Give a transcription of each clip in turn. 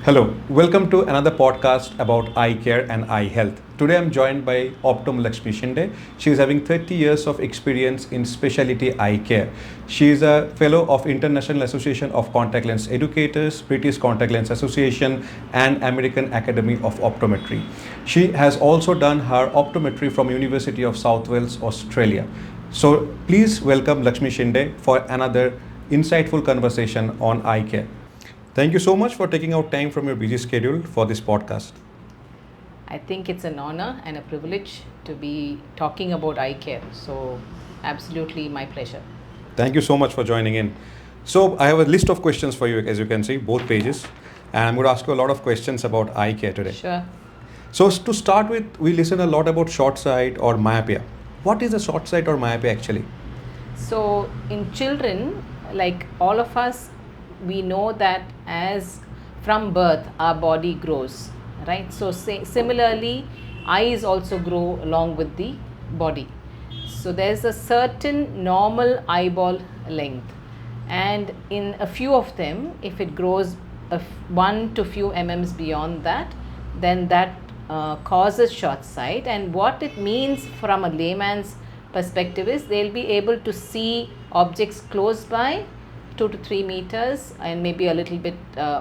Hello, welcome to another podcast about eye care and eye health. Today I'm joined by Optom Lakshmi Shinde. She is having 30 years of experience in specialty eye care. She is a fellow of International Association of Contact Lens Educators, British Contact Lens Association and American Academy of Optometry. She has also done her optometry from University of South Wales, Australia. So please welcome Lakshmi Shinde for another insightful conversation on eye care. Thank you so much for taking out time from your busy schedule for this podcast. I think it's an honor and a privilege to be talking about eye care. So, absolutely my pleasure. Thank you so much for joining in. So, I have a list of questions for you, as you can see, both pages. And I'm going to ask you a lot of questions about eye care today. Sure. So, to start with, we listen a lot about short sight or myopia. What is a short sight or myopia actually? So, in children, like all of us, we know that as from birth our body grows, right? So similarly eyes also grow along with the body. So there's a certain normal eyeball length, and in a few of them, if it grows one to few mm beyond that, then that causes short sight. And what it means from a layman's perspective is they'll be able to see objects close by 2 to 3 meters and maybe a little bit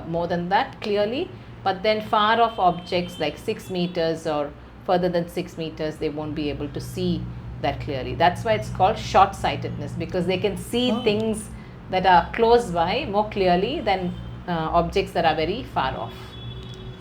more than that clearly, but then far off objects like 6 meters or further than 6 meters, they won't be able to see that clearly. That's why it's called short sightedness, because they can see things that are close by more clearly than objects that are very far off.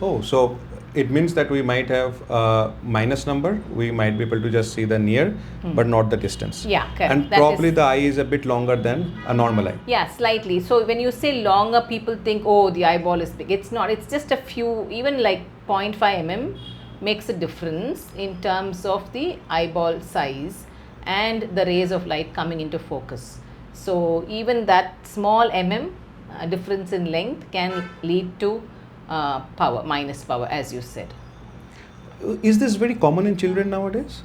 Oh, so it means that we might have a minus number. We might be able to just see the near, but not the distance. Yeah, correct. And probably the eye is a bit longer than a normal eye. Yeah, slightly. So when you say longer, people think, oh, the eyeball is big. It's not. It's just a few, even like 0.5 mm makes a difference in terms of the eyeball size and the rays of light coming into focus. So even that small difference in length can lead to minus power, as you said. Is this very common in children nowadays?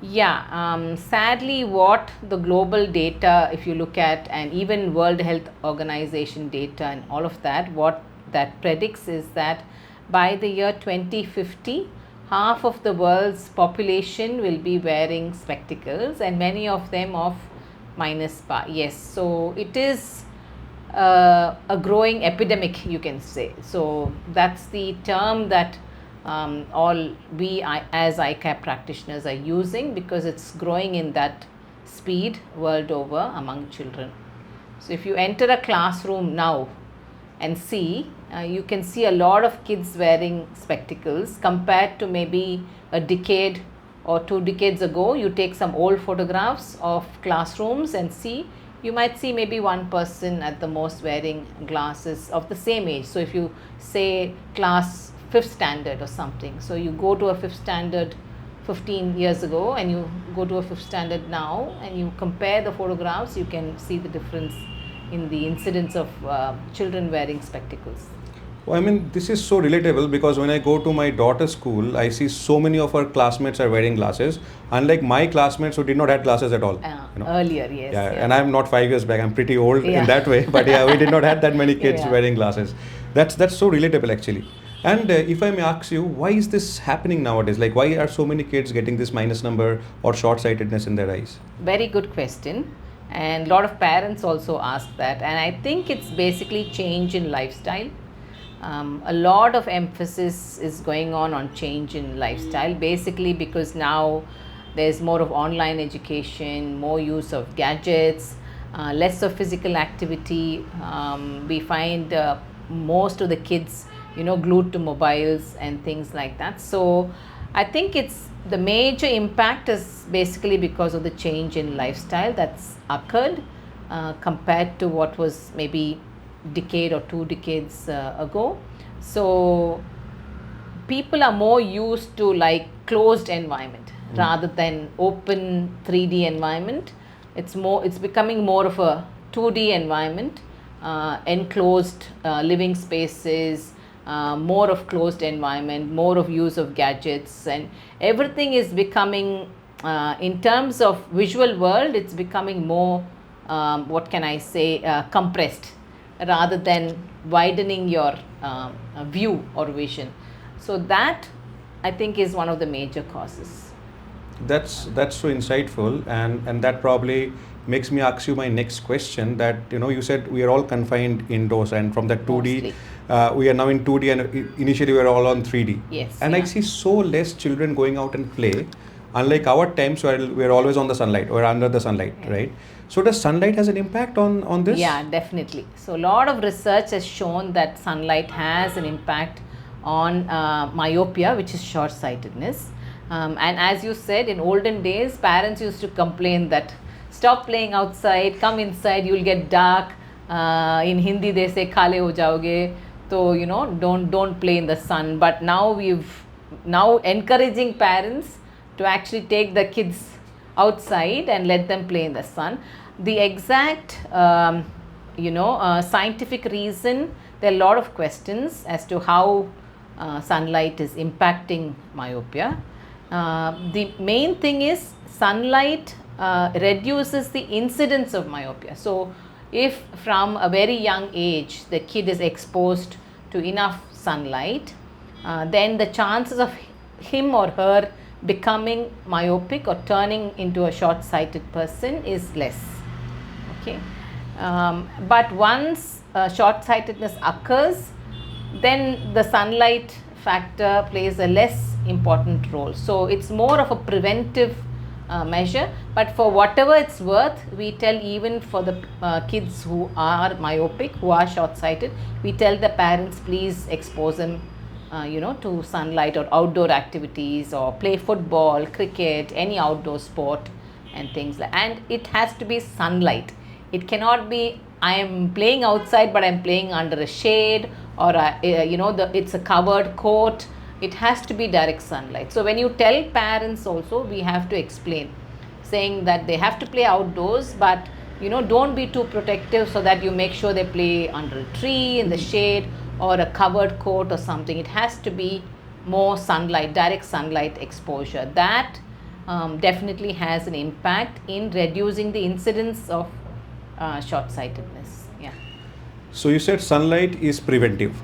Yeah, sadly what the global data, if you look at, and even World Health Organization data and all of that, what that predicts is that by the year 2050, half of the world's population will be wearing spectacles, and many of them of minus power. Yes, so it is a growing epidemic, you can say. So that's the term that all we as eye care practitioners are using, because it's growing in that speed world over among children. So if you enter a classroom now and see, you can see a lot of kids wearing spectacles compared to maybe a decade or 2 decades ago. You take some old photographs of classrooms and see, you might see maybe one person at the most wearing glasses of the same age. So if you say class 5th standard or something, so you go to a 5th standard 15 years ago and you go to a 5th standard now and you compare the photographs, you can see the difference in the incidence of children wearing spectacles. Well, I mean, this is so relatable, because when I go to my daughter's school, I see so many of her classmates are wearing glasses, unlike my classmates who did not have glasses at all. Earlier, yes. Yeah, and I'm not 5 years back. I'm pretty old in that way, but yeah, we did not have that many kids wearing glasses. That's so relatable actually. And if I may ask you, why is this happening nowadays? Like, why are so many kids getting this minus number or short-sightedness in their eyes? Very good question. And a lot of parents also ask that. And I think it's basically change in lifestyle. A lot of emphasis is going on change in lifestyle, basically because now there's more of online education, more use of gadgets, less of physical activity. We find most of the kids, glued to mobiles and things like that. So I think it's the major impact is basically because of the change in lifestyle that's occurred compared to what was maybe decade or 2 decades ago. So people are more used to like closed environment rather than open 3D environment. It's becoming more of a 2D environment, enclosed living spaces, more of closed environment, more of use of gadgets, and everything is becoming in terms of visual world, it's becoming more compressed rather than widening your view or vision. So that I think is one of the major causes. That's so insightful, and that probably makes me ask you my next question. That you said we are all confined indoors, and from that 2D, Mostly. we are now in 2D, and initially we were all on 3D. Yes. And I yeah. see so less children going out and play, unlike our times where we are always on the sunlight or under the sunlight, Yeah. right? So does sunlight has an impact on this? Yeah, definitely. So a lot of research has shown that sunlight has an impact on myopia, which is short-sightedness. And as you said, in olden days, parents used to complain that stop playing outside, come inside, you will get dark. In Hindi, they say kale ho jaoge. So don't play in the sun. But now now encouraging parents to actually take the kids outside and let them play in the sun. The exact scientific reason, there are a lot of questions as to how sunlight is impacting myopia. The main thing is sunlight reduces the incidence of myopia. So if from a very young age the kid is exposed to enough sunlight, then the chances of him or her becoming myopic or turning into a short-sighted person is less. Okay, but once short-sightedness occurs, then the sunlight factor plays a less important role. So it's more of a preventive measure, but for whatever it's worth, we tell even for the kids who are myopic, who are short-sighted, we tell the parents, please expose them to sunlight or outdoor activities, or play football, cricket, any outdoor sport and things like. And it has to be sunlight. It cannot be I am playing outside but I am playing under a shade, or it's a covered court. It has to be direct sunlight. So when you tell parents also, we have to explain, saying that they have to play outdoors, but don't be too protective, so that you make sure they play under a tree, in the shade, or a covered court or something. It has to be more sunlight, direct sunlight exposure. That definitely has an impact in reducing the incidence of short-sightedness. Yeah. So you said sunlight is preventive.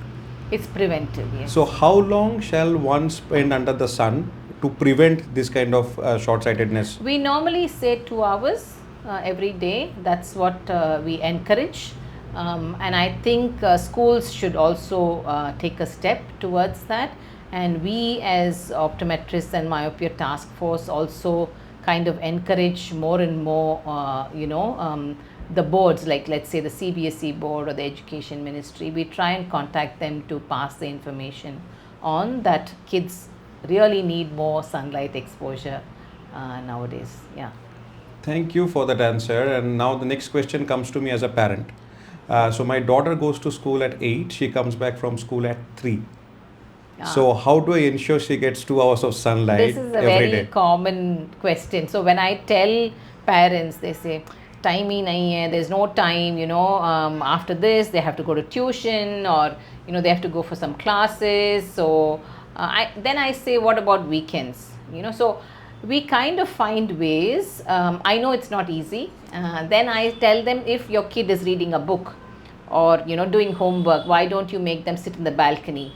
It's preventive, yes. So how long shall one spend under the sun to prevent this kind of short-sightedness? We normally say 2 hours every day. That's what we encourage. And I think schools should also take a step towards that. And we as optometrists and myopia task force also kind of encourage more and more, the boards, like let's say the CBSE board or the education ministry. We try and contact them to pass the information on that kids really need more sunlight exposure nowadays. Yeah. Thank you for that answer. And now the next question comes to me as a parent. So my daughter goes to school at 8. She comes back from school at 3. So how do I ensure she gets 2 hours of sunlight This is a every very day? common question. So when I tell parents, they say, time hi nahi hai, there's no time, after this they have to go to tuition, or they have to go for some classes. So then I say, what about weekends? So we kind of find ways. I know it's not easy. Then I tell them, if your kid is reading a book or doing homework, why don't you make them sit in the balcony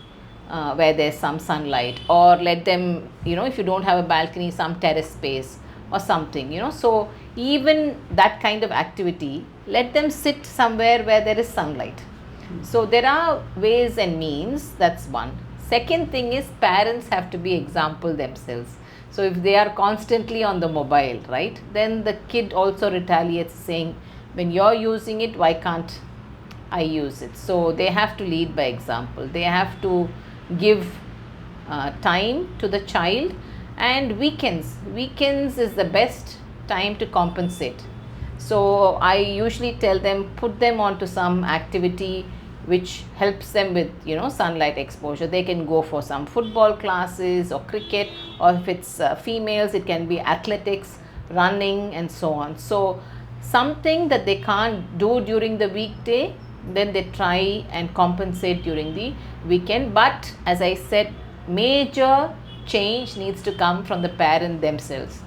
where there's some sunlight, or let them, if you don't have a balcony, some terrace space or something, so even that kind of activity, let them sit somewhere where there is sunlight. So there are ways and means. That's one. Second thing is, parents have to be example themselves. So if they are constantly on the mobile, right, then the kid also retaliates, saying, when you're using it, why can't I use it? So they have to lead by example. They have to give time to the child. And weekends is the best time to compensate. So I usually tell them, put them onto some activity which helps them with sunlight exposure. They can go for some football classes or cricket, or if it's females, it can be athletics, running and so on. So something that they can't do during the weekday, then they try and compensate during the weekend. But as I said, major change needs to come from the parent themselves.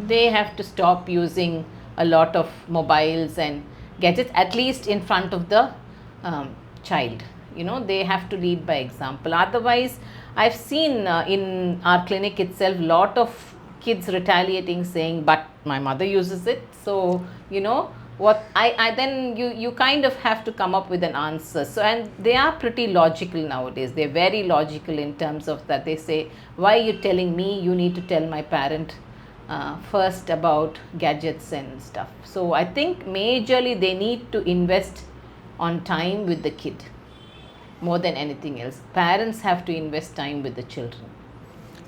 They have to stop using a lot of mobiles and gadgets, at least in front of the child. they have to lead by example. Otherwise, I've seen in our clinic itself lot of kids retaliating, saying, but my mother uses it. So, what I then you kind of have to come up with an answer. So, and they are pretty logical nowadays. They're very logical in terms of that. They say, why are you telling me? You need to tell my parent first about gadgets and stuff. So I think majorly they need to invest on time with the kid more than anything else. Parents have to invest time with the children.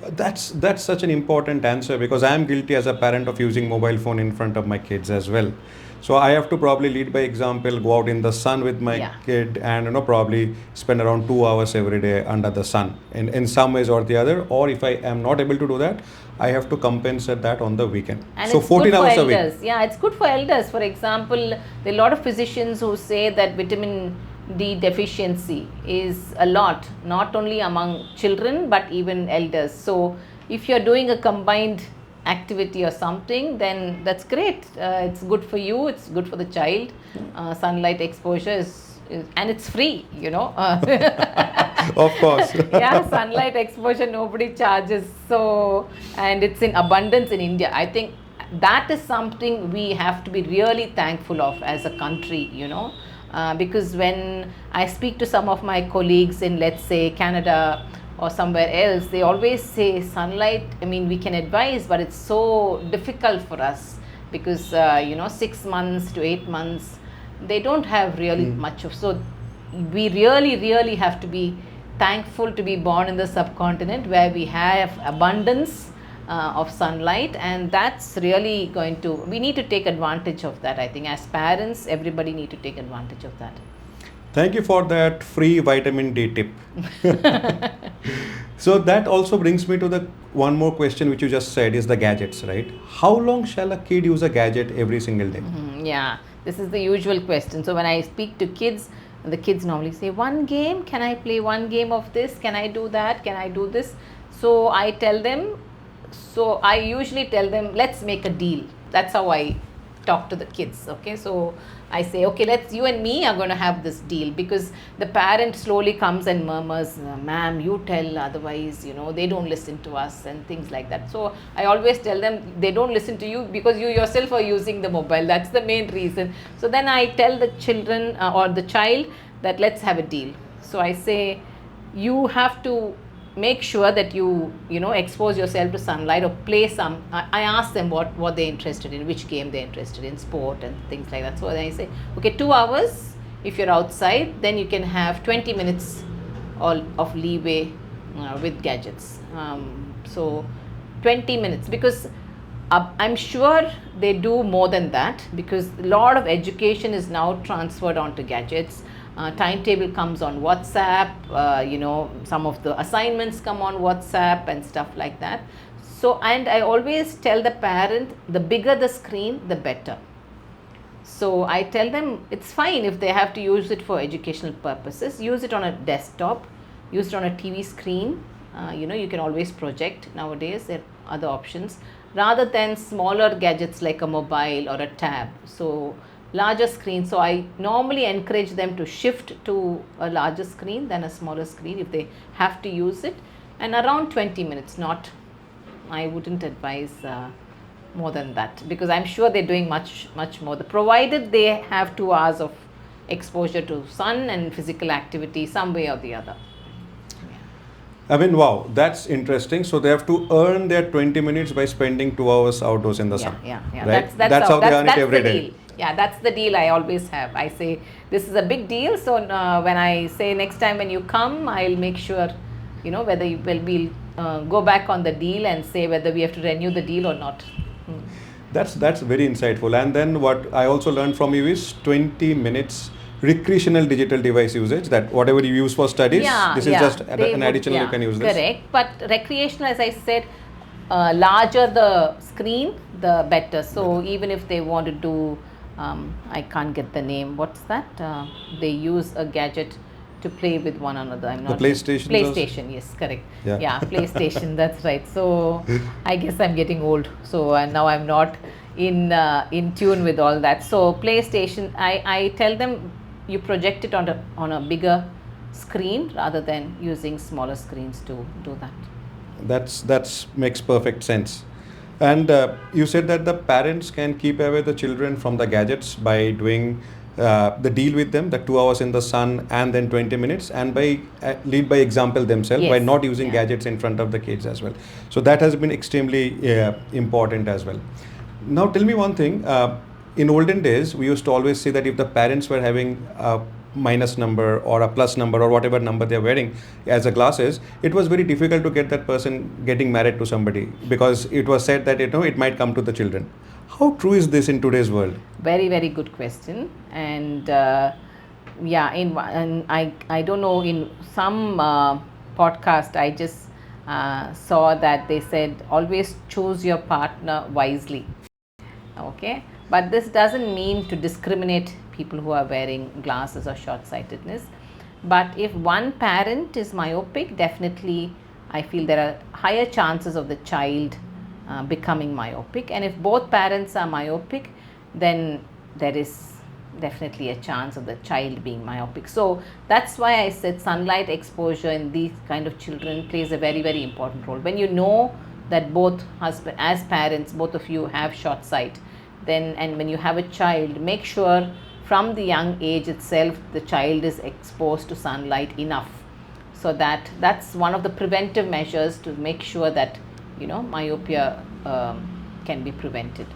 That's such an important answer, because I am guilty as a parent of using mobile phone in front of my kids as well. So I have to probably lead by example, go out in the sun with my kid, and probably spend around 2 hours every day under the sun in some ways or the other. Or if I am not able to do that, I have to compensate that on the weekend. And so it's 14 good for hours a elders. week. Yeah, it's good for elders. For example, there are a lot of physicians who say that vitamin D deficiency is a lot, not only among children but even elders. So if you're doing a combined activity or something, then that's great. It's good for you, it's good for the child. Sunlight exposure is and it's free, Of course. Yeah, sunlight exposure, nobody charges. So, and it's in abundance in India. I think that is something we have to be really thankful of as a country, because when I speak to some of my colleagues in, let's say, Canada or somewhere else, they always say sunlight, we can advise, but it's so difficult for us because, 6 months to 8 months, they don't have really much of. So we really have to be thankful to be born in the subcontinent where we have abundance of sunlight, and that's really we need to take advantage of that. I think as parents, everybody need to take advantage of that. Thank you for that free vitamin D tip. So that also brings me to the one more question which you just said is the gadgets, right? How long shall a kid use a gadget every single day? Yeah, this is the usual question. So when I speak to kids, the kids normally say, one game, can I play one game of this? Can I do that? Can I do this? So I usually tell them, let's make a deal. That's how I talk to the kids. Okay, so I say, okay, you and me are going to have this deal, because the parent slowly comes and murmurs, ma'am, you tell, otherwise, they don't listen to us and things like that. So I always tell them they don't listen to you because you yourself are using the mobile. That's the main reason. So then I tell the children or the child that let's have a deal. So I say, you have to make sure that you expose yourself to sunlight or play some. I ask them what they're interested in, which game they're interested in, sport and things like that. So then I say, okay, 2 hours if you're outside, then you can have 20 minutes of leeway with gadgets. So 20 minutes, because I'm sure they do more than that, because a lot of education is now transferred onto gadgets. Timetable comes on WhatsApp, some of the assignments come on WhatsApp and stuff like that. So, and I always tell the parent, the bigger the screen, the better. So I tell them it's fine if they have to use it for educational purposes. Use it on a desktop, use it on a TV screen. You can always project nowadays. There are other options rather than smaller gadgets like a mobile or a tab. So larger screen. So I normally encourage them to shift to a larger screen than a smaller screen if they have to use it, and around 20 minutes. I wouldn't advise more than that, because I'm sure they're doing much more, provided they have 2 hours of exposure to sun and physical activity some way or the other. Wow, that's interesting. So they have to earn their 20 minutes by spending 2 hours outdoors in the sun. Yeah. Right? That's how they earn it every day. Deal. Yeah, that's the deal I always have. I say, this is a big deal. So when I say next time when you come, I'll make sure, whether you will go back on the deal and say whether we have to renew the deal or not. That's very insightful. And then what I also learned from you is 20 minutes recreational digital device usage, that whatever you use for studies, this is just an additional you can use this. Correct. But recreational, as I said, larger the screen, the better. So even if they want to do, I can't get the name, what's that? They use a gadget to play with one another. I'm not. The PlayStation? PlayStation, yes, correct. Yeah, PlayStation, that's right. So I guess I'm getting old. So now I'm not in tune with all that. So PlayStation, I tell them you project it on a bigger screen rather than using smaller screens to do that. That's makes perfect sense. And you said that the parents can keep away the children from the gadgets by doing the deal with them, the 2 hours in the sun and then 20 minutes, and by lead by example themselves, by Yes. not using Yeah. gadgets in front of the kids as well. So that has been extremely important as well. Now tell me one thing. In olden days, we used to always say that if the parents were having a minus number or a plus number or whatever number they're wearing as a glasses, it was very difficult to get that person getting married to somebody, because it was said that it might come to the children. How true is this in today's world? Very, very good question. And yeah, and I don't know, in some podcast I just saw that they said always choose your partner wisely. Okay, but this doesn't mean to discriminate people who are wearing glasses or short sightedness. But if one parent is myopic, definitely I feel there are higher chances of the child becoming myopic. And if both parents are myopic, then there is definitely a chance of the child being myopic. So that's why I said sunlight exposure in these kind of children plays a very, very important role. When you know that both husband, as parents, both of you have short sight, then, and when you have a child, make sure from the young age itself the child is exposed to sunlight enough, so that's one of the preventive measures to make sure that myopia can be prevented.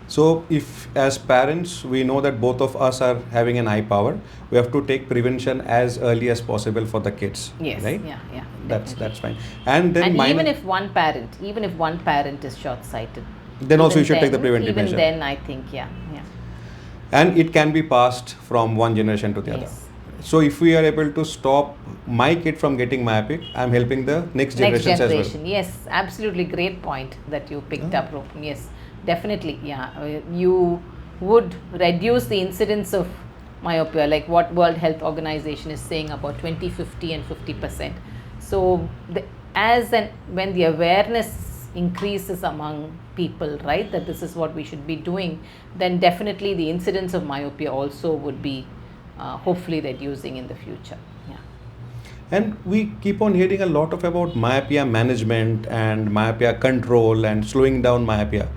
So if as parents we know that both of us are having an eye power, we have to take prevention as early as possible for the kids. Yes. Right? Yeah. That's fine. And then even if one parent is short sighted, then also you should take the preventive even measure. then I think yeah. And it can be passed from one generation to the other. Yes. So if we are able to stop my kid from getting myopic, I'm helping the next generations as well. Yes, absolutely, great point that you picked up, Rohan. Yes, definitely, yeah. You would reduce the incidence of myopia, like what World Health Organization is saying, about 20, 50 and 50%. So when the awareness increases among people, right, that this is what we should be doing, then definitely the incidence of myopia also would be hopefully reducing in the future. Yeah. And we keep on hearing a lot about myopia management and myopia control and slowing down myopia.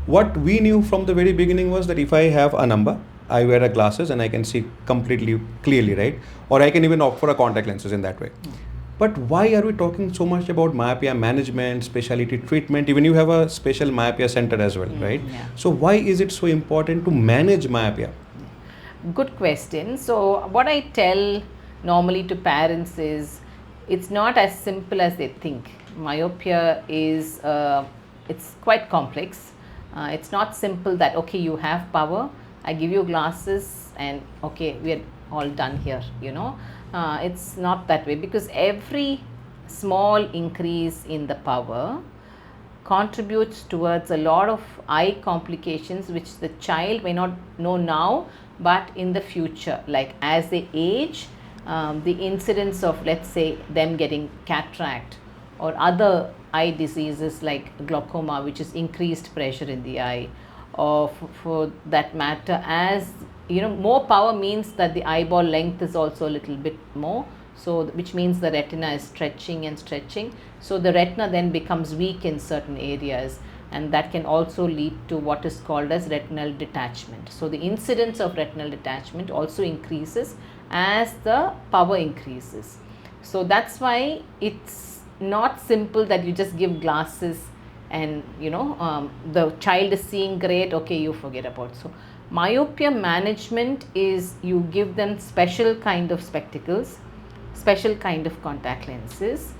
What we knew from the very beginning was that if I have a number, I wear a glasses and I can see completely clearly, right? Or I can even opt for a contact lenses in that way. But why are we talking so much about myopia management, specialty treatment? Even you have a special myopia center as well, right? Yeah. So why is it so important to manage myopia? Good question. So what I tell normally to parents is, it's not as simple as they think. Myopia is it's quite complex. It's not simple that okay, you have power, I give you glasses and okay, we are all done here, it's not that way, because every small increase in the power contributes towards a lot of eye complications which the child may not know now, but in the future, like as they age, the incidence of, let's say, them getting cataract or other eye diseases like glaucoma, which is increased pressure in the eye, or for that matter, as more power means that the eyeball length is also a little bit more, so which means the retina is stretching, so the retina then becomes weak in certain areas, and that can also lead to what is called as retinal detachment. So the incidence of retinal detachment also increases as the power increases. So that's why it's not simple that you just give glasses and the child is seeing great, okay, you forget about. So myopia management is you give them special kind of spectacles, special kind of contact lenses,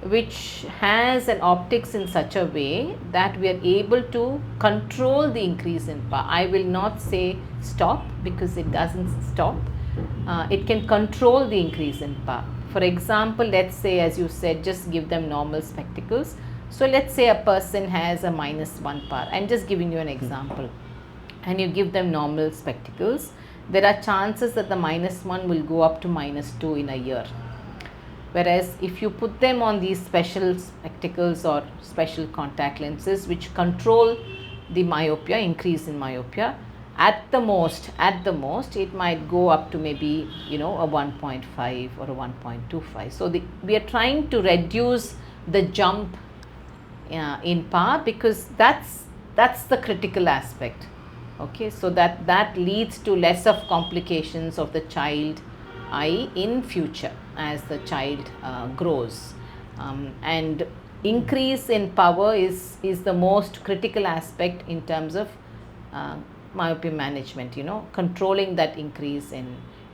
which has an optics in such a way that we are able to control the increase in power. I will not say stop, because it doesn't stop. It can control the increase in power. For example, let's say, as you said, just give them normal spectacles. So let's say a person has a -1 power. I'm just giving you an example. And you give them normal spectacles, there are chances that the -1 will go up to -2 in a year. Whereas if you put them on these special spectacles or special contact lenses which control the myopia, increase in myopia, at the most, it might go up to maybe, you know, a 1.5 or a 1.25. So we are trying to reduce the jump in power, because that's the critical aspect. Okay, so that leads to less of complications of the child eye in future as the child grows, and increase in power is the most critical aspect in terms of myopia management, you know, controlling that increase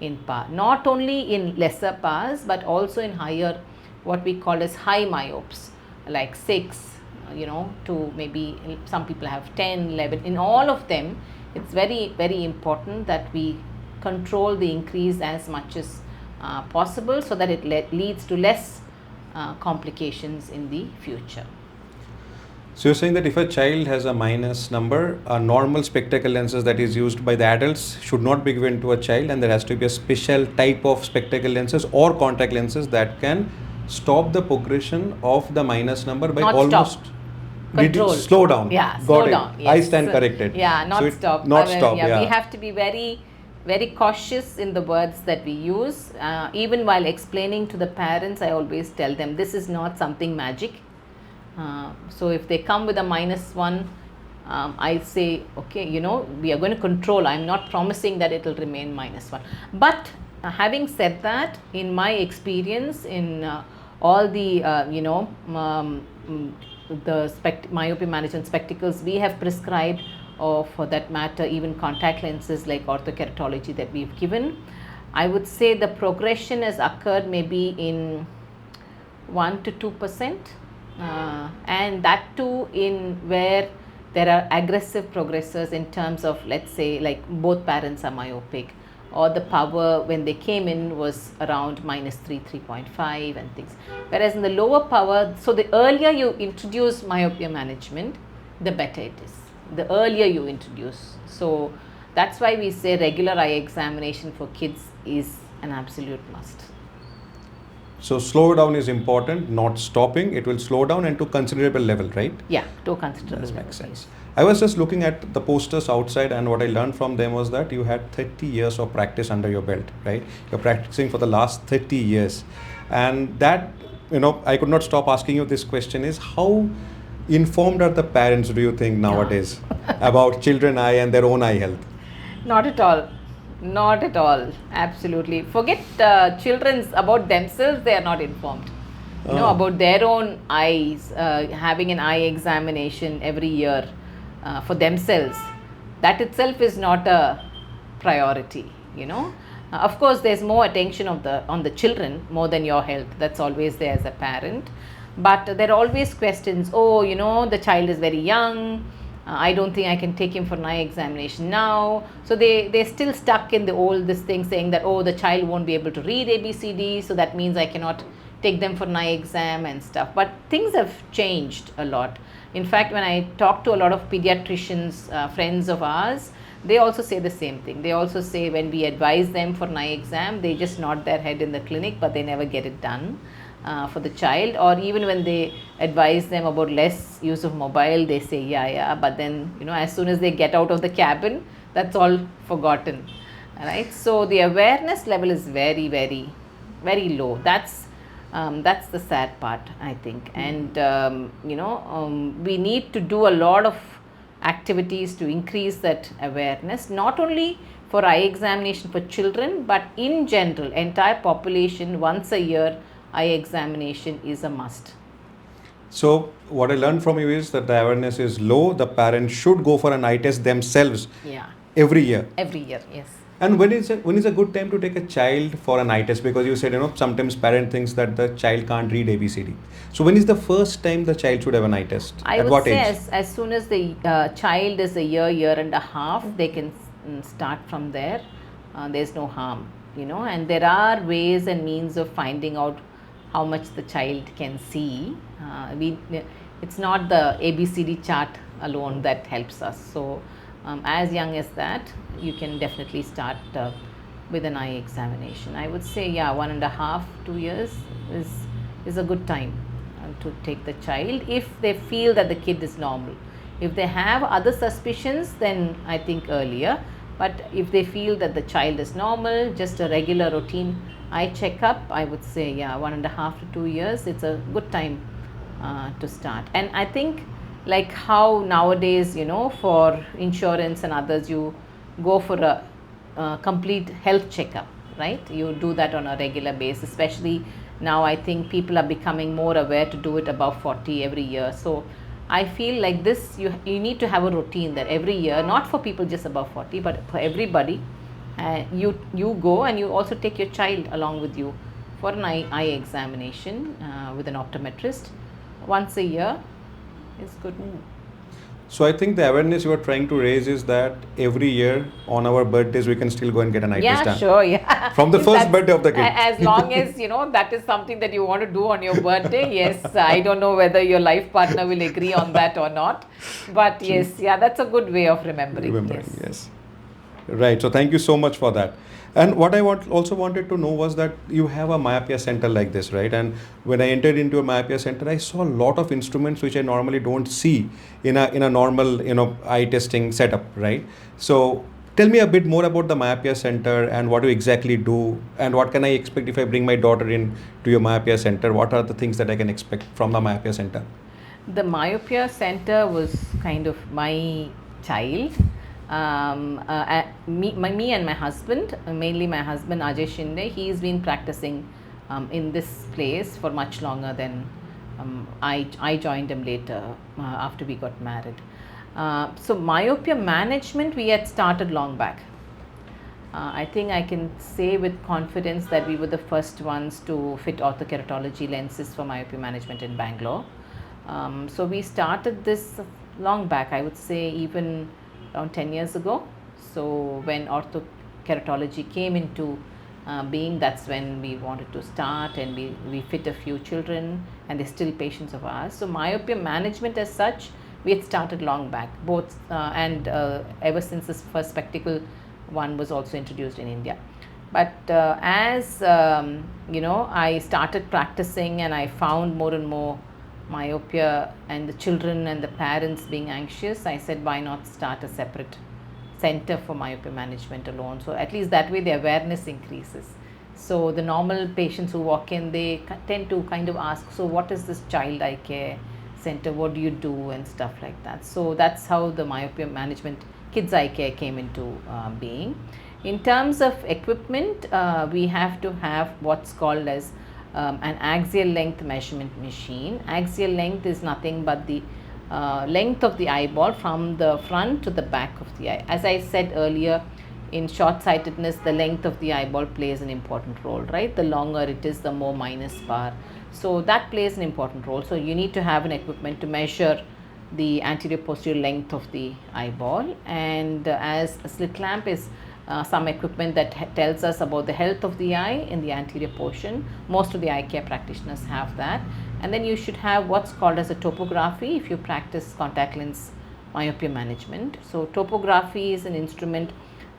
in power, not only in lesser powers but also in higher, what we call as high myopes, like 6, you know, to maybe some people have 10, 11. In all of them, it's very, very important that we control the increase as much as possible, so that it leads to less complications in the future. So you're saying that if a child has a minus number, a normal spectacle lenses that is used by the adults should not be given to a child, and there has to be a special type of spectacle lenses or contact lenses that can stop the progression of the minus number by Not almost stop. Control. slow down. Yeah, Got slow it. down. Yes. I stand corrected. Yeah, not So stop. Not stop. Yeah, we have to be very, very cautious in the words that we use. Even while explaining to the parents, I always tell them this is not something magic. So if they come with a -1, I say, okay, you know, we are going to control. I'm not promising that it will remain -1. But having said that, in my experience in all the, you know, the myopia management spectacles we have prescribed, or for that matter even contact lenses like orthokeratology that we've given, I would say the progression has occurred maybe in 1 to 2%, and that too in where there are aggressive progressors in terms of, let's say, like both parents are myopic, or the power when they came in was around -3, 3.5 and things. Whereas in the lower power, so the earlier you introduce myopia management, the better it is. The earlier you introduce. So that's why we say regular eye examination for kids is an absolute must. So slow down is important, not stopping. It will slow down and to considerable level, right? Yeah, to considerable level. That makes sense. I was just looking at the posters outside, and what I learned from them was that you had 30 years of practice under your belt, right? You're practicing for the last 30 years. And that, you know, I could not stop asking you this question is, how informed are the parents, do you think, nowadays about children eye and their own eye health? Not at all. Not at all. Absolutely. Forget children's, about themselves, they are not informed. You know, about their own eyes, having an eye examination every year for themselves. That itself is not a priority, you know. Of course, there's more attention on the children more than your health. That's always there as a parent. But there are always questions, oh, you know, the child is very young. I don't think I can take him for an eye examination now. So they're still stuck in this thing saying that, oh, the child won't be able to read ABCD, so that means I cannot take them for an eye exam and stuff. But things have changed a lot. In fact, when I talk to a lot of pediatricians, friends of ours, they also say the same thing. They also say when we advise them for an eye exam, they just nod their head in the clinic, but they never get it done for the child. Or even when they advise them about less use of mobile, they say, yeah, but then, you know, as soon as they get out of the cabin, that's all forgotten, right? So the awareness level is very, very, very low. That's the sad part, I think. And, you know, we need to do a lot of activities to increase that awareness, not only for eye examination for children, but in general, entire population, once a year, eye examination is a must. So what I learned from you is that the awareness is low. The parents should go for an eye test themselves. Yeah. Every year. Every year, yes. And when is a good time to take a child for an eye test? Because you said, you know, sometimes parent thinks that the child can't read ABCD. So when is the first time the child should have an eye test? I would say as soon as the child is a year and a half, they can start from there. There's no harm, you know, and there are ways and means of finding out how much the child can see. It's not the ABCD chart alone that helps us. So as young as that, you can definitely start with an eye examination. I would say, 1.5, 2 years is a good time to take the child if they feel that the kid is normal. If they have other suspicions, then I think earlier. But if they feel that the child is normal, just a regular routine eye checkup, I would say, yeah, 1.5 to 2 years, it's a good time to start. And I think, like how nowadays, for insurance and others, you go for a complete health checkup, right? You do that on a regular basis, especially now. I think people are becoming more aware to do it above 40 every year. So I feel like this, you need to have a routine that every year, not for people just above 40, but for everybody, you go, and you also take your child along with you for an eye examination with an optometrist once a year is good. So I think the awareness you are trying to raise is that every year on our birthdays we can still go and get an eye test done. Yeah, sure, yeah. From the first birthday of the kid. As long as that is something that you want to do on your birthday. Yes, I don't know whether your life partner will agree on that or not, but yes, yeah, that's a good way of remembering. Yes. Right. So thank you so much for that. And what I also wanted to know was that you have a myopia center like this, right? And when I entered into a myopia center, I saw a lot of instruments which I normally don't see in a normal eye testing setup, right? So tell me a bit more about the myopia center and what you exactly do, and what can I expect if I bring my daughter in to your myopia center? What are the things that I can expect from the myopia center? The myopia center was kind of my child. Me and my husband, mainly my husband Ajay Shinde, he's been practicing in this place for much longer than I joined him later after we got married. So myopia management we had started long back. I think I can say with confidence that we were the first ones to fit orthokeratology lenses for myopia management in Bangalore. So we started this long back, I would say even around 10 years ago. So when orthokeratology came into being, that's when we wanted to start, and we fit a few children, and they're still patients of ours. So myopia management as such, we had started long back, both and ever since this first spectacle one was also introduced in India. But as I started practicing, and I found more and more myopia and the children and the parents being anxious, I said, why not start a separate center for myopia management alone? So at least that way the awareness increases. So the normal patients who walk in, they tend to kind of ask, so what is this child eye care center, what do you do, and stuff like that. So that's how the myopia management kids eye care came into being. In terms of equipment, we have to have what's called as an axial length measurement machine. Axial length is nothing but the length of the eyeball from the front to the back of the eye. As I said earlier, in short-sightedness, the length of the eyeball plays an important role, right? The longer it is, the more minus power. So that plays an important role. So you need to have an equipment to measure the anterior posterior length of the eyeball, and as a slit lamp is some equipment that tells us about the health of the eye in the anterior portion. Most of the eye care practitioners have that. And then you should have what's called as a topography if you practice contact lens myopia management. So topography is an instrument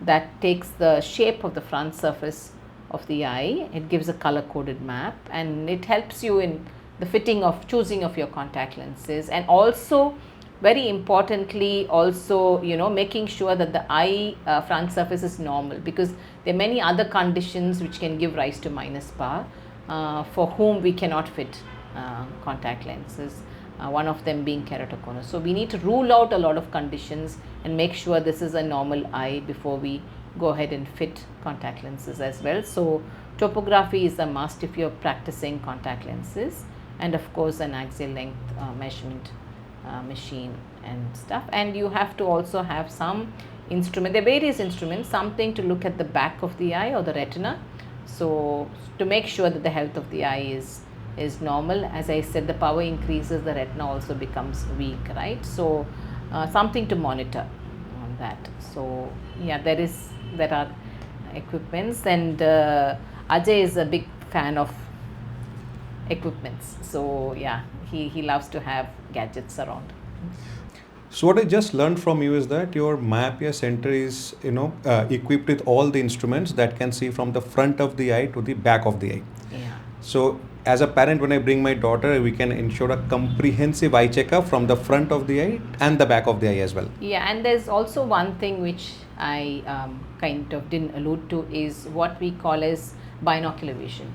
that takes the shape of the front surface of the eye. It gives a color coded map, and it helps you in the fitting of choosing of your contact lenses, and also very importantly also making sure that the eye front surface is normal, because there are many other conditions which can give rise to minus power for whom we cannot fit contact lenses, one of them being keratoconus. So we need to rule out a lot of conditions and make sure this is a normal eye before we go ahead and fit contact lenses as well. So topography is a must if you're practicing contact lenses, and of course an axial length measurement machine and stuff. And you have to also have some instrument, there are various instruments, something to look at the back of the eye or the retina, so to make sure that the health of the eye is normal. As I said, the power increases, the retina also becomes weak, right? So something to monitor on that. So yeah, there are equipments, and Ajay is a big fan of equipments, so yeah, he loves to have gadgets around. So what I just learned from you is that your myopia center is equipped with all the instruments that can see from the front of the eye to the back of the eye. Yeah. So as a parent, when I bring my daughter, we can ensure a comprehensive eye checkup from the front of the eye and the back of the eye as well. Yeah, and there's also one thing which I kind of didn't allude to is what we call as binocular vision.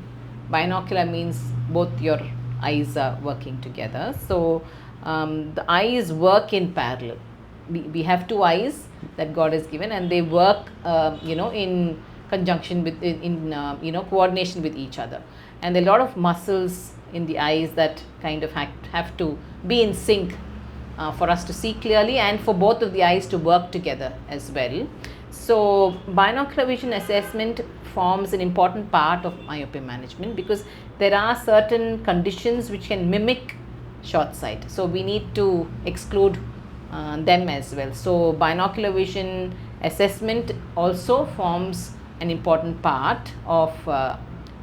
Binocular means both your eyes are working together. So the eyes work in parallel. We have two eyes that God has given, and they work, in conjunction with, coordination with each other. And there are a lot of muscles in the eyes that kind of have to be in sync for us to see clearly, and for both of the eyes to work together as well. So binocular vision assessment forms an important part of myopia management, because there are certain conditions which can mimic short sight. So we need to exclude them as well. So binocular vision assessment also forms an important part of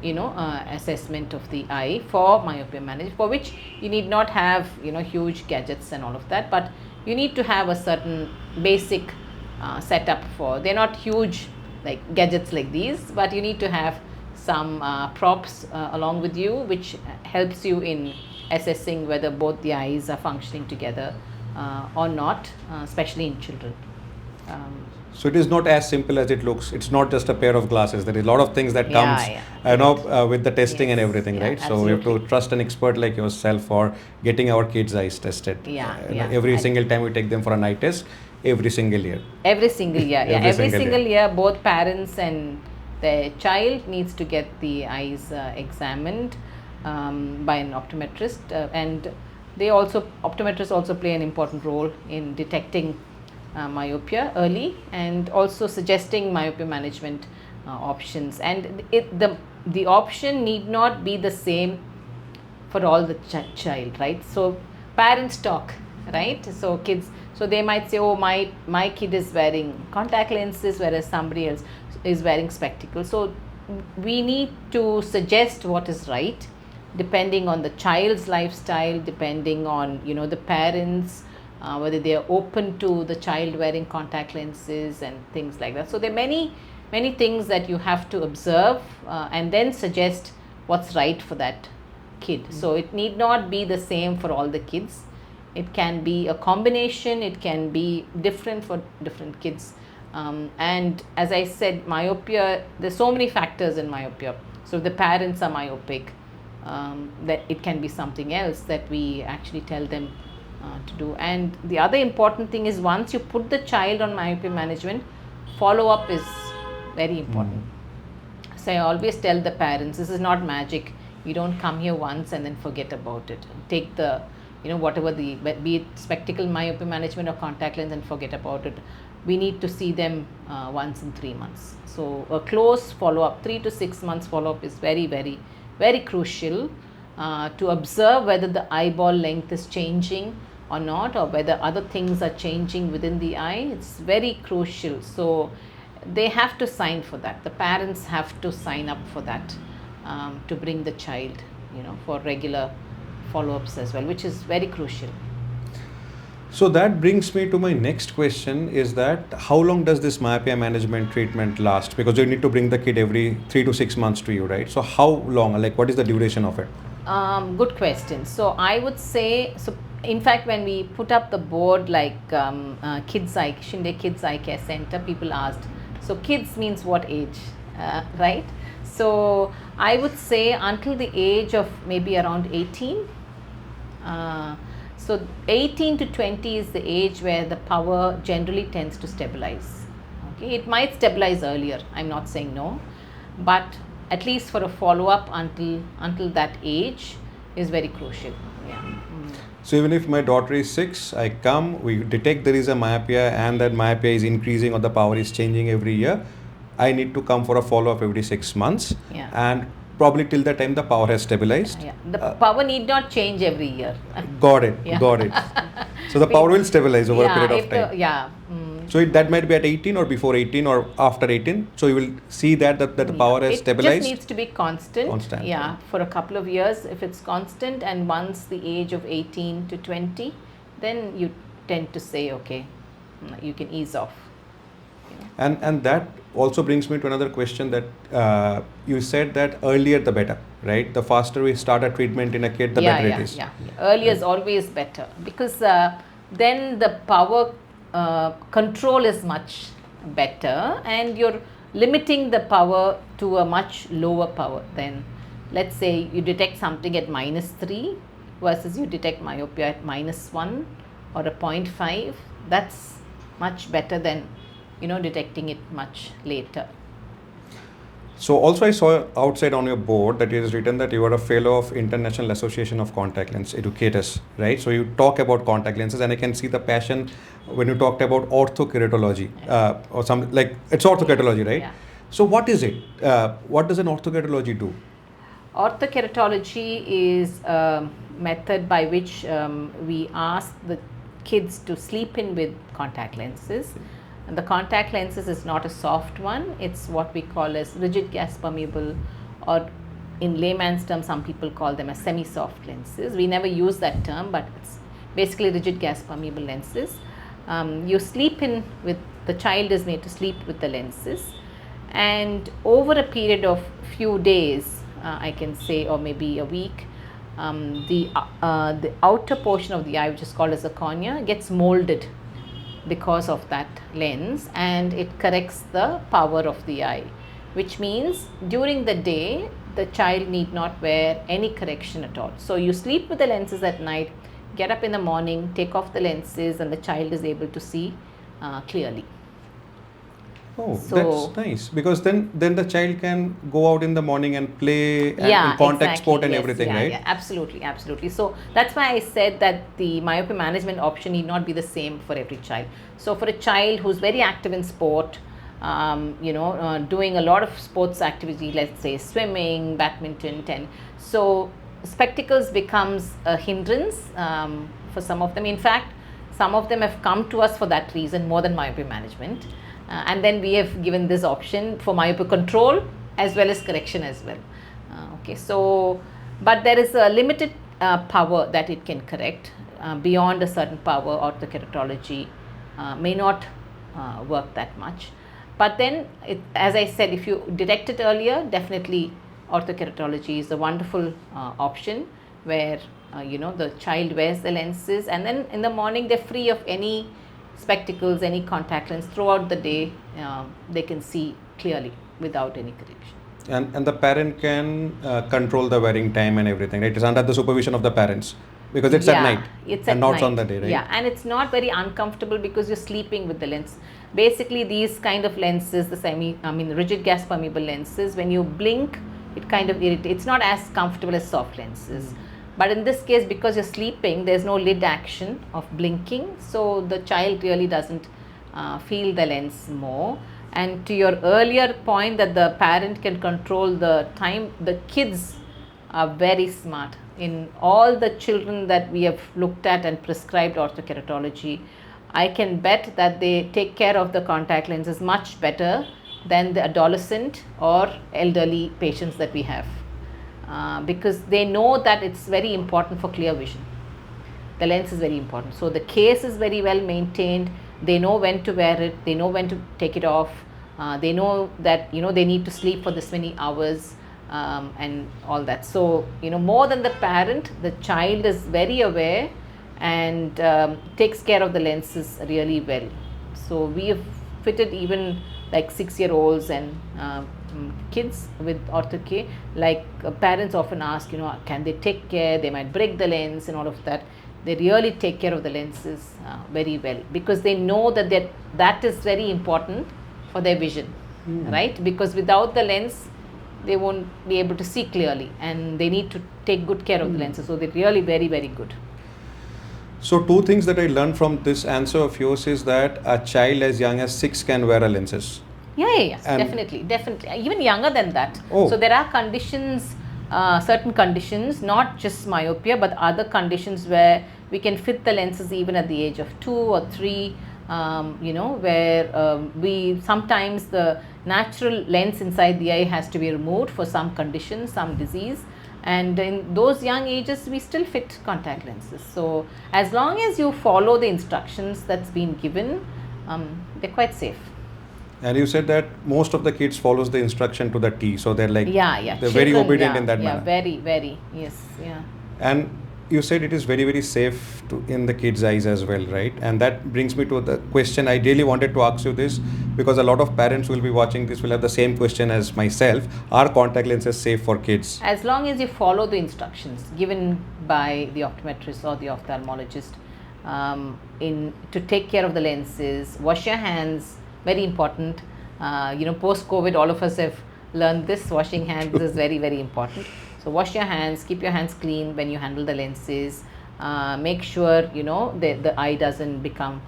assessment of the eye for myopia management, for which you need not have huge gadgets and all of that, but you need to have a certain basic setup for. They're not huge like gadgets like these, but you need to have some props along with you, which helps you in assessing whether both the eyes are functioning together or not, especially in children. So it is not as simple as it looks. It's not just a pair of glasses. There is a lot of things that comes with the testing and everything, right? Absolutely. So we have to trust an expert like yourself for getting our kids' eyes tested. Every single time we take them for an eye test, every single year. Every single year, every single year, both parents and the child needs to get the eyes examined by an optometrist, and optometrists also play an important role in detecting myopia early, and also suggesting myopia management options. And the option need not be the same for all the child, right? So parents talk, right? So kids, so they might say, oh, my kid is wearing contact lenses, whereas somebody else is wearing spectacles. So we need to suggest what is right, depending on the child's lifestyle, depending on the parents, whether they are open to the child wearing contact lenses and things like that. So there are many things that you have to observe and then suggest what's right for that kid. So it need not be the same for all the kids. It can be a combination, it can be different for different kids. And as I said, myopia, there's so many factors in myopia. So if the parents are myopic, that it can be something else that we actually tell them to do. And the other important thing is, once you put the child on myopia management, follow up is very important. So I always tell the parents, this is not magic. You don't come here once and then forget about it. Take the whatever be it spectacle myopia management or contact lens, and forget about it. We need to see them once in 3 months. So a close follow up, 3 to 6 months follow up is very, very, very crucial to observe whether the eyeball length is changing or not, or whether other things are changing within the eye. It's very crucial. So they have to sign for that. The parents have to sign up for that to bring the child, for regular follow-ups as well, which is very crucial. So that brings me to my next question, is that how long does this myopia management treatment last? Because you need to bring the kid every 3 to 6 months to you, right? So how long, like what is the duration of it? Good question. So I would say, in fact, when we put up the board like Shinde Kids Eye Care Center, people asked, so kids means what age, right? So I would say until the age of maybe around 18. So 18 to 20 is the age where the power generally tends to stabilize. Okay, it might stabilize earlier, I'm not saying no, but at least for a follow-up until that age is very crucial. So even if my daughter is 6, I come, we detect there is a myopia and that myopia is increasing or the power is changing every year, I need to come for a follow-up every 6 months. And probably till the time the power has stabilized. The power need not change every year. Got it. So the power will stabilize over a period of time. So that might be at 18 or before 18 or after 18. So you will see that the power has stabilized. It just needs to be constant. For a couple of years. If it's constant, and once the age of 18 to 20, then you tend to say, okay, you can ease off. And that also brings me to another question, that you said that earlier the better, right? The faster we start a treatment in a kid, the better it is. Earlier is always better, because then the power control is much better, and you're limiting the power to a much lower power. Then let's say you detect something at -3 versus you detect myopia at -1 or a 0.5. That's much better than detecting it much later. So also I saw outside on your board that it is written that you are a fellow of International Association of Contact Lens Educators, right? So you talk about contact lenses, and I can see the passion when you talked about orthokeratology, or some, like, it's orthokeratology, right? Yeah. So what is it? What does an orthokeratology do? Orthokeratology is a method by which we ask the kids to sleep in with contact lenses. And the contact lenses is not a soft one, it's what we call as rigid gas permeable, or in layman's terms some people call them as semi-soft lenses. We never use that term, but it's basically rigid gas permeable lenses. You sleep in with, the child is made to sleep with the lenses, and over a period of few days, I can say, or maybe a week, the outer portion of the eye, which is called as the cornea, gets molded because of that lens, and it corrects the power of the eye, which means during the day the child need not wear any correction at all. So you sleep with the lenses at night, get up in the morning, take off the lenses, and the child is able to see clearly. Oh, So- that's nice, because then the child can go out in the morning and play and Yeah, in contact exactly. sport and Yes, everything, yeah, right? Yeah, absolutely. So that's why I said that the myopia management option need not be the same for every child. So for a child who's very active in sport, doing a lot of sports activity, let's say swimming, badminton, tennis, so spectacles becomes a hindrance for some of them. In fact, some of them have come to us for that reason more than myopia management. And then we have given this option for myopia control as well as correction as well. Okay, so but there is a limited power that it can correct. Beyond a certain power, orthokeratology may not work that much. But then, as I said, if you detect it earlier, definitely orthokeratology is a wonderful option where the child wears the lenses, and then in the morning they're free of any spectacles, any contact lens. Throughout the day they can see clearly without any correction. And the parent can control the wearing time and everything, right? It's under the supervision of the parents, because it's at night it's and at not night. on the day, right? Yeah, and it's not very uncomfortable because you're sleeping with the lens. Basically, these kind of lenses, the rigid gas permeable lenses, when you blink, it kind of irritates. It's not as comfortable as soft lenses. But in this case, because you're sleeping, there's no lid action of blinking, so the child really doesn't feel the lens more. And to your earlier point that the parent can control the time, the kids are very smart. In all the children that we have looked at and prescribed orthokeratology, I can bet that they take care of the contact lenses much better than the adolescent or elderly patients that we have. Because they know that it's very important for clear vision. The lens is very important. So the case is very well maintained. They know when to wear it. They know when to take it off. They know that they need to sleep for this many hours and all that. So more than the parent, the child is very aware and takes care of the lenses really well. So we have fitted even like 6-year-olds and kids with Ortho-K. Like parents often ask, can they take care? They might break the lens and all of that. They really take care of the lenses very well, because they know that is very important for their vision, right? Because without the lens, they won't be able to see clearly, and they need to take good care of the lenses. So they're really very, very good. So 2 things that I learned from this answer of yours is that a child as young as 6 can wear a lenses. Yeah, And- definitely, even younger than that. Oh. So there are conditions, certain conditions, not just myopia, but other conditions where we can fit the lenses even at the age of 2 or 3. Where we sometimes the natural lens inside the eye has to be removed for some condition, some disease, and in those young ages we still fit contact lenses. So as long as you follow the instructions that's been given, they're quite safe. And you said that most of the kids follows the instruction to the T, so they're like, Yeah. they're very Children, obedient yeah, in that yeah, manner. very, very, yes, yeah. And you said it is very, very safe in the kids' eyes as well, right? And that brings me to the question. I really wanted to ask you this because a lot of parents who will be watching this will have the same question as myself. Are contact lenses safe for kids? As long as you follow the instructions given by the optometrist or the ophthalmologist to take care of the lenses, wash your hands, very important. Post-COVID, all of us have learned this. Washing hands is very, very important. So wash your hands, keep your hands clean when you handle the lenses. Make sure, the eye doesn't become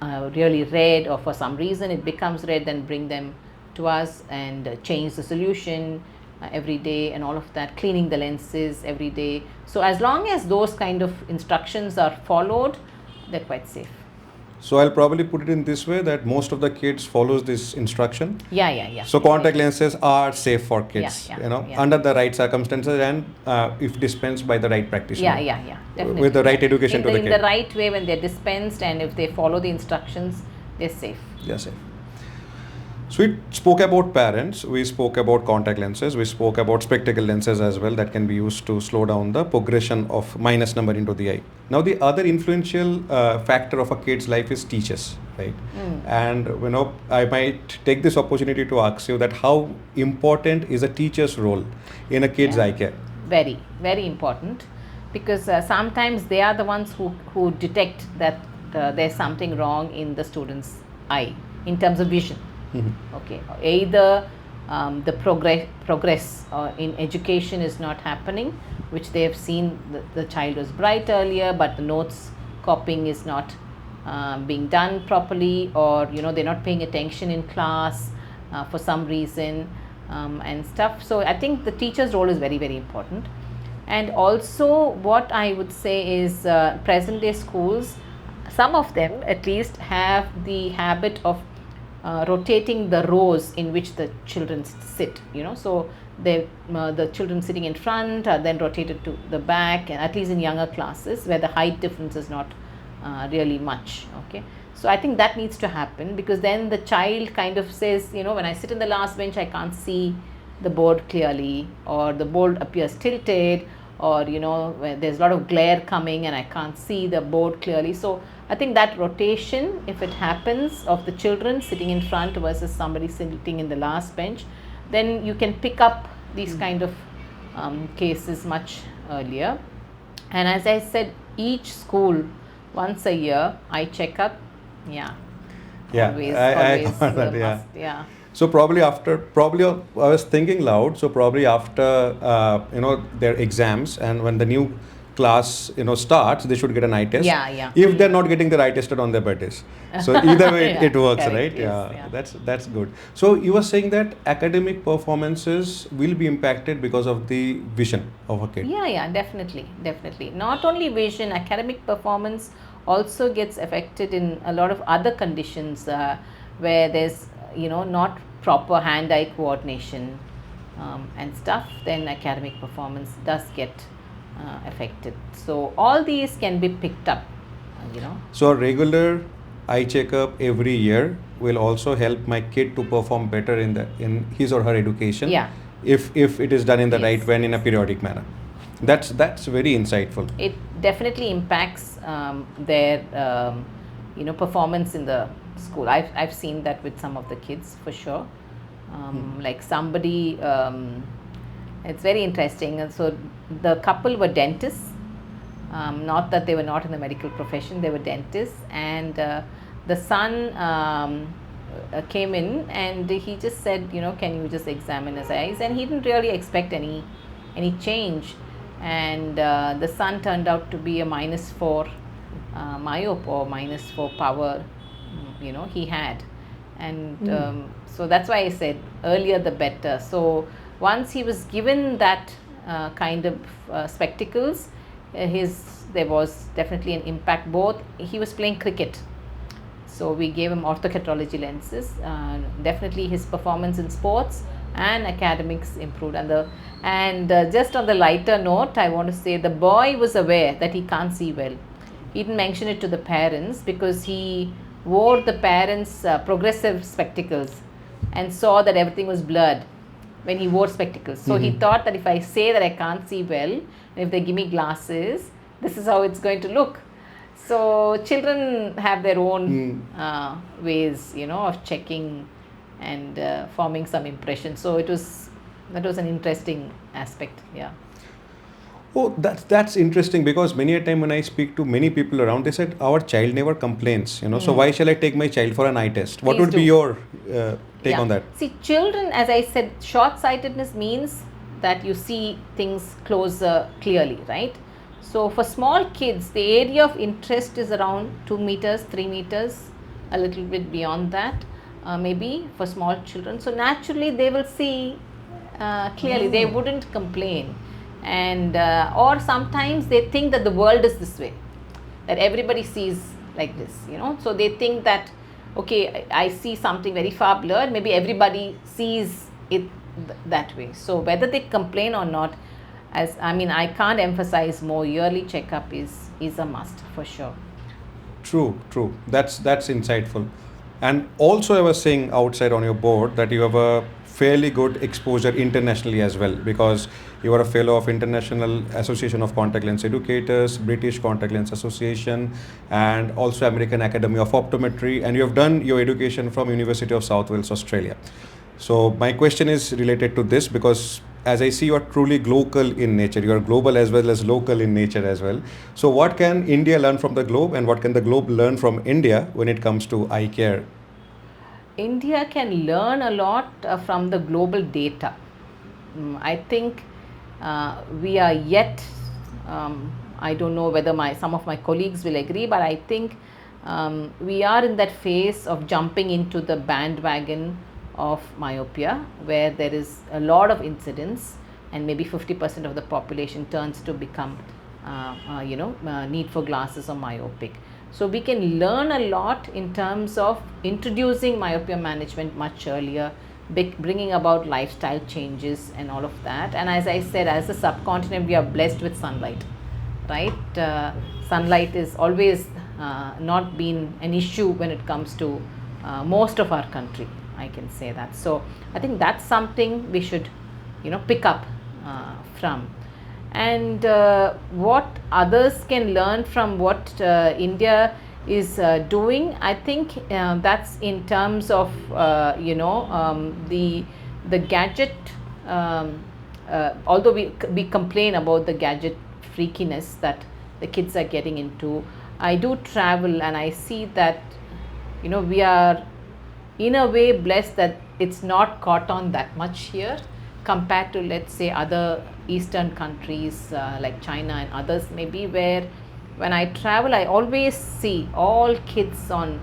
really red, or for some reason it becomes red, then bring them to us and change the solution every day and all of that, cleaning the lenses every day. So as long as those kind of instructions are followed, they're quite safe. So I'll probably put it in this way that most of the kids follows this instruction. Yeah. So contact lenses are safe for kids, under the right circumstances and if dispensed by the right practitioner. Yeah, definitely. With the right education to the kid. In the right way, when they're dispensed and if they follow the instructions, they're safe. They're safe. So we spoke about parents, we spoke about contact lenses, we spoke about spectacle lenses as well that can be used to slow down the progression of minus number into the eye. Now the other influential factor of a kid's life is teachers, right? And I might take this opportunity to ask you that how important is a teacher's role in a kid's eye care? Very, very important, because sometimes they are the ones who detect that there's something wrong in the student's eye in terms of vision. Okay, either the progress in education is not happening, which they have seen the child was bright earlier, but the notes copying is not being done properly, or they're not paying attention in class for some reason and stuff. So I think the teacher's role is very, very important. And also what I would say is present day schools, some of them at least have the habit of rotating the rows in which the children sit, so the children sitting in front are then rotated to the back, and at least in younger classes where the height difference is not really much. Okay, so I think that needs to happen, because then the child kind of says, when I sit in the last bench I can't see the board clearly, or the board appears tilted, or where there's a lot of glare coming and I can't see the board clearly. So I think that rotation, if it happens, of the children sitting in front versus somebody sitting in the last bench, then you can pick up these kind of cases much earlier. And as I said, each school once a year eye checkup. Always. So probably I was thinking loud, so probably after their exams, and when the new class starts, they should get an eye test. If they're not getting their eye tested on their birthdays, so either way it works, right? That's good. So you were saying that academic performances will be impacted because of the vision of a kid. Definitely. Not only vision, academic performance also gets affected in a lot of other conditions where there's not proper hand-eye coordination and stuff. Then academic performance does get affected. So all these can be picked up, So a regular eye checkup every year will also help my kid to perform better in his or her education. If it is done in the right way and in a periodic manner. That's very insightful. It definitely impacts their performance in the school. I've seen that with some of the kids for sure. Like somebody, it's very interesting. And so the couple were dentists. Not that they were not in the medical profession, they were dentists. And the son came in and he just said, can you just examine his eyes? And he didn't really expect any change. And the son turned out to be a -4 myope, or -4 power, he had. And so that's why I said earlier the better. So once he was given that kind of spectacles, there was definitely an impact. Both, he was playing cricket, so we gave him orthocatrology lenses. Definitely his performance in sports and academics improved. And just on the lighter note, I want to say the boy was aware that he can't see well. He didn't mention it to the parents because he wore the parents' progressive spectacles and saw that everything was blurred when he wore spectacles. So he thought that if I say that I can't see well, if they give me glasses, this is how it's going to look. So children have their own ways, of checking and forming some impression. So that was an interesting aspect. Yeah. Oh, that's interesting, because many a time when I speak to many people around, they said our child never complains. So why shall I take my child for an eye test? What Please would be do. your take on that? See, children, as I said, short-sightedness means that you see things closer clearly, right? So for small kids, the area of interest is around 2 meters, 3 meters, a little bit beyond that, maybe for small children. So naturally, they will see clearly. They wouldn't complain. And or sometimes they think that the world is this way, that everybody sees like this, so they think that, okay, I see something very far blurred, maybe everybody sees it that way. So whether they complain or not, I can't emphasize more, yearly checkup is a must for sure. True. That's insightful. And also, I was saying outside on your board that you have a fairly good exposure internationally as well, because you are a fellow of International Association of Contact Lens Educators, British Contact Lens Association, and also American Academy of Optometry, and you have done your education from University of South Wales, Australia. So my question is related to this, because as I see, you are truly global in nature. You are global as well as local in nature as well. So what can India learn from the globe, and what can the globe learn from India when it comes to eye care? India can learn a lot from the global data. I think we are yet, I don't know whether some of my colleagues will agree, but I think we are in that phase of jumping into the bandwagon of myopia, where there is a lot of incidence, and maybe 50% of the population turns to become need for glasses or myopic. So we can learn a lot in terms of introducing myopia management much earlier, bringing about lifestyle changes and all of that. And as I said, as a subcontinent, we are blessed with sunlight, right? Sunlight is always not been an issue when it comes to most of our country, I can say that. So I think that's something we should, pick up from. And what others can learn from what India is doing, I think that's in terms of the gadget. Although we complain about the gadget freakiness that the kids are getting into, I do travel and I see that we are in a way blessed that it's not caught on that much here, compared to, let's say, other eastern countries like China and others maybe, where when I travel I always see all kids on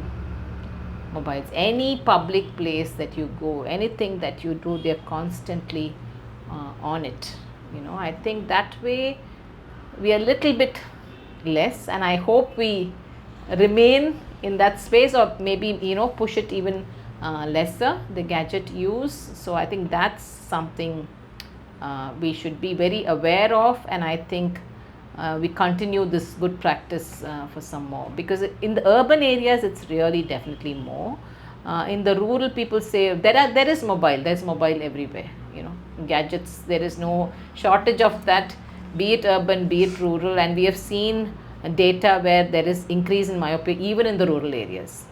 mobiles. Any public place that you go, anything that you do, they're constantly on it. I think that way we are a little bit less, and I hope we remain in that space, or maybe push it even lesser, the gadget use. So I think that's something we should be very aware of, and I think we continue this good practice for some more, because in the urban areas it's really definitely more. In the rural, people say there's mobile everywhere, gadgets, there is no shortage of that, be it urban, be it rural, and we have seen data where there is increase in myopia even in the rural areas.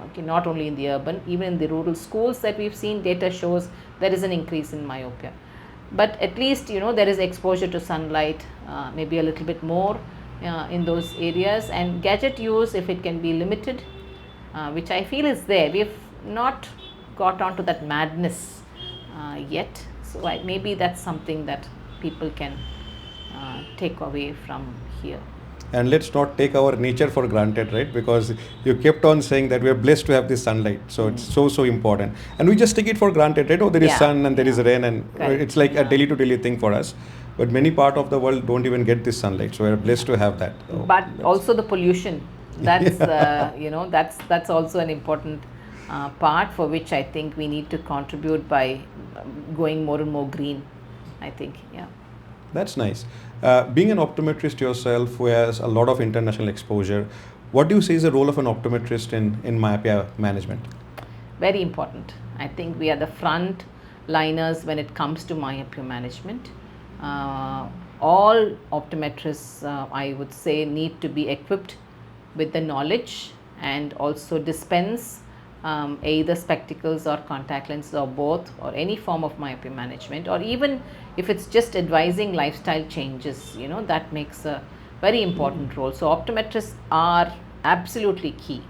Okay, not only in the urban, even in the rural schools that we've seen, data shows there is an increase in myopia. But at least there is exposure to sunlight, maybe a little bit more in those areas, and gadget use, if it can be limited, which I feel is there. We have not got on to that madness yet, so maybe that's something that people can take away from here. And let's not take our nature for granted, right? Because you kept on saying that we are blessed to have this sunlight, so it's so important, and we just take it for granted, right? Oh, there is sun and there is rain, and it's like a daily to daily thing for us. But many part of the world don't even get this sunlight, so we are blessed to have that. But also the pollution, that's that's also an important part, for which I think we need to contribute by going more and more green, I think. That's nice. Being an optometrist yourself, who has a lot of international exposure, what do you say is the role of an optometrist in myopia management? Very important. I think we are the front liners when it comes to myopia management. all optometrists, I would say, need to be equipped with the knowledge and also dispense either spectacles or contact lenses or both, or any form of myopia management, or even if it's just advising lifestyle changes, that makes a very important role. So optometrists are absolutely key,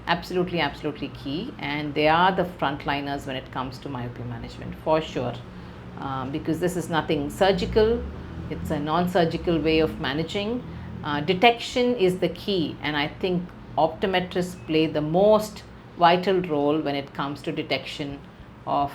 absolutely key, and they are the frontliners when it comes to myopia management, for sure. Because this is nothing surgical, it's a non-surgical way of managing. Detection is the key, and I think optometrists play the most vital role when it comes to detection of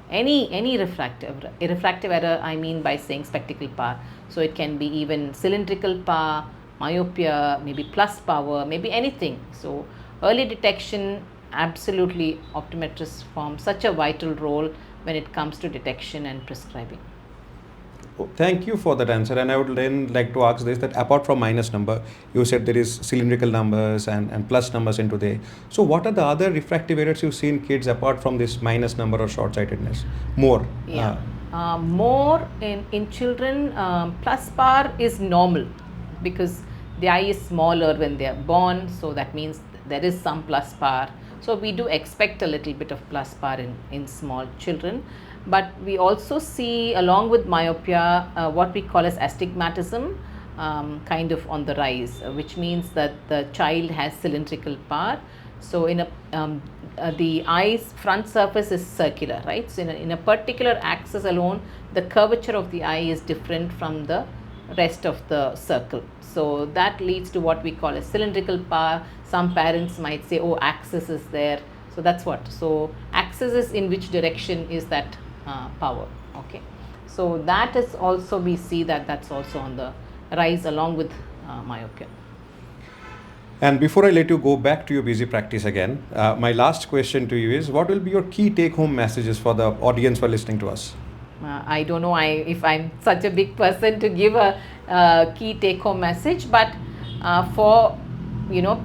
any refractive error. I mean by saying spectacle power. So it can be even cylindrical power, myopia, maybe plus power, maybe anything. So early detection, absolutely, optometrists form such a vital role when it comes to detection and prescribing. Thank you for that answer. And I would then like to ask this, that apart from minus number, you said there is cylindrical numbers and plus numbers into there. So what are the other refractive errors you see in kids apart from this minus number or short-sightedness? More. Yeah. More in children, plus bar is normal because the eye is smaller when they are born. So that means there is some plus bar. So we do expect a little bit of plus bar in small children. But we also see, along with myopia, what we call as astigmatism, kind of on the rise, which means that the child has cylindrical power. So in the eye's front surface is circular, right? So in a particular axis alone, the curvature of the eye is different from the rest of the circle. So that leads to what we call a cylindrical power. Some parents might say, oh, axis is there. So that's what. So axis is in which direction is that power. Okay. So that is also, we see that that's also on the rise along with myopia. And before I let you go back to your busy practice again, my last question to you is, what will be your key take-home messages for the audience who are listening to us? I don't know if I'm such a big person to give a key take-home message, but for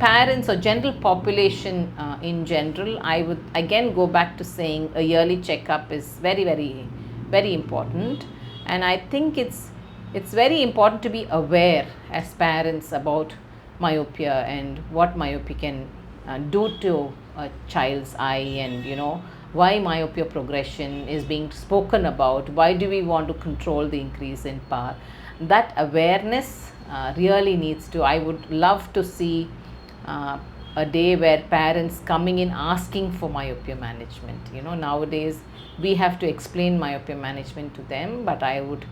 parents or general population in general, I would again go back to saying a yearly checkup is very, very, very important. And I think it's very important to be aware as parents about myopia and what myopia can do to a child's eye, and why myopia progression is being spoken about, why do we want to control the increase in power. That awareness really needs to, I would love to see a day where parents coming in asking for myopia management. Nowadays we have to explain myopia management to them, but I would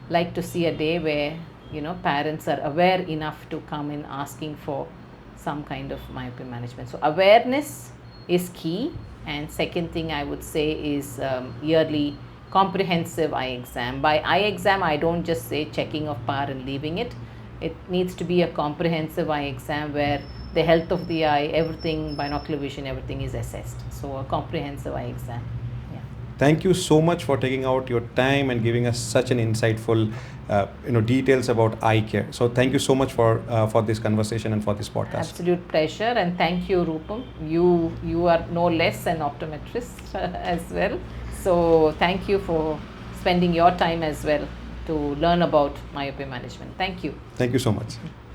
like to see a day where parents are aware enough to come in asking for some kind of myopia management. So awareness is key. And second thing I would say is yearly comprehensive eye exam. By eye exam, I don't just say checking of power and leaving it. It needs to be a comprehensive eye exam where the health of the eye, everything, binocular vision, everything is assessed. So a comprehensive eye exam. Yeah. Thank you so much for taking out your time and giving us such an insightful details about eye care. So thank you so much for this conversation and for this podcast. Absolute pleasure, and thank you, Rupam. You are no less an optometrist as well. So thank you for spending your time as well to learn about myopia management. Thank you. Thank you so much.